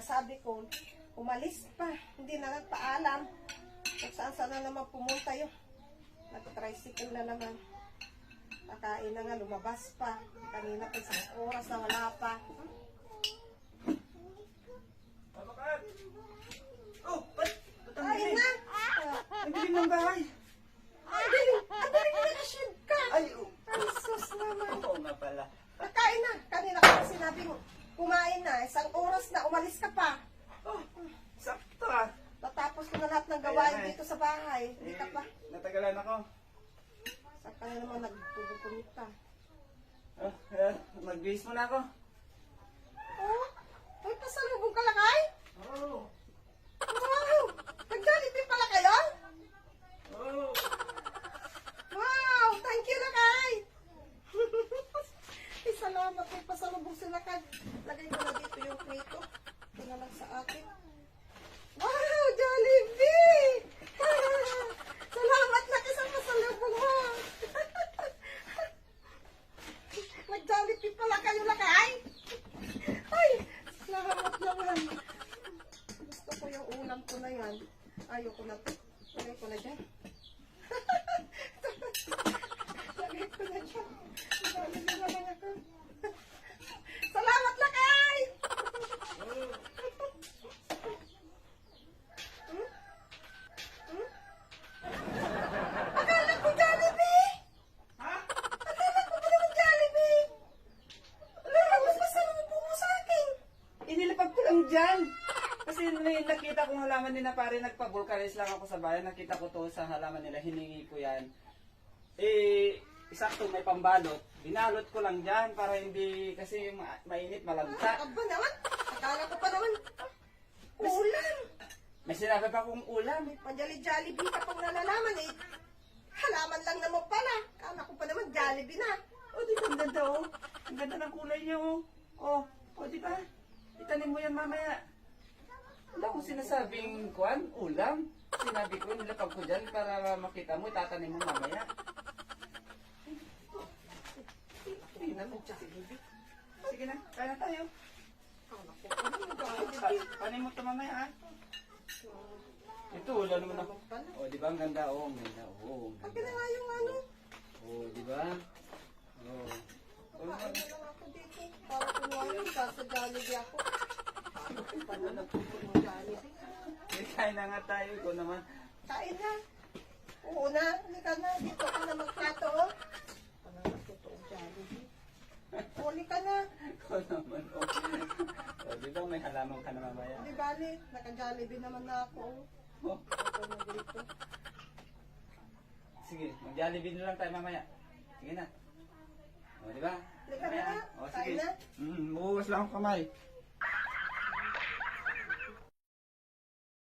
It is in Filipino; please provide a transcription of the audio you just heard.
sabi ko, umalis pa. Hindi na nagpaalam. Kung saan na naman pumunta yun. Nag-tricycle na naman. Nakain na nga, lumabas pa. Kanina pa isang oras na wala pa. Oh, Kain na! ang dilim ng bahay. Ang galing mo nakashield ka! Ay, Ay, sus naman. oo nga pala. Nakain na. Kanina ko sinabi mo, kumain na. Isang oras na, umalis ka pa. Oh, sakto ah. Natapos ko na lahat ng gawain dito sa bahay. Hindi ka pa. Natagalan ako. Saka na naman nagpupunta. Oh, mag-bihis muna ako. Oh, ay pasalubong ka lakay? Oo. Wow! Nag-jollibee pala kayo? Oo. Wow! Thank you lakay! Ay, salamat. May pasalubong sila kag. Lagay ko na dito yung prito. Ito na lang sa akin. Wow! Jollibee! Salamat laki sa pasalubong mo! Nag-jollibee pala kayo lakay? Ay! Salamat naman. Gusto ko yung ulam ko na yan. Ayoko na to. Lagay ko na dyan. Lagay ko na dyan. Lagay na lang ako. Salamat lakay! Akala ko Jollibee! Ha? Akala ko pa naman Jollibee! Wala, mas masalubong mo sa akin. Inilapag ko lang dyan. Kasi may nakita kong halaman nila pare, nagpa-vulcanize lang ako sa bayan. Nakita ko to sa halaman nila, hiningi ko yan. Eh, isakto may pambalot. Binalot ko lang dyan para hindi, kasi mainit, malagta. Aba naman, akala ko pa naman ulam. May sinabi pa akong ulam. May pa-Jollibee ka pang nalalaman eh. Halaman lang naman pala. Akala ko pa naman Jollibee na. Oh, di ba ang ganda oh. Ang ganda ng kulay niya oh. Oh, di ba? Itanim mo yan mamaya. Wala akong sinasabing kuan, ulam. Sinabi ko, nilapag ko dyan para makita mo, itatanim mo mamaya. Tingnan mo, sige na, kaya na tayo. Akala ko pa naman Jollibee. Panin mo ito mamaya ha. Ito, wala naman ako. Oh, di ba ang ganda? Oh, ang ganda. Oh, ang Akin na ganda. nga yung ano. Oh, di ba? Oh. Kain na lang ako dito. Para kunwari sa Jollibee ako. Ano kung paano nagpupunong Jollibee? Kain na nga tayo. Ikaw naman. Kain na. Oo na. Halika na. Dito ka na magplato oh. Ano na totoong Jollibee? Huli ka na. Ikaw naman. Oh. Oh, di ba may halaman ka na mamaya? Di bali. Naka-Jollibee naman na ako. Oh. Ako na dito. Sige, mag-Jollibee na lang tayo mamaya. Sige na. O, di ba? Halika na. O, Kain sige. na. Bukas lang ang kamay.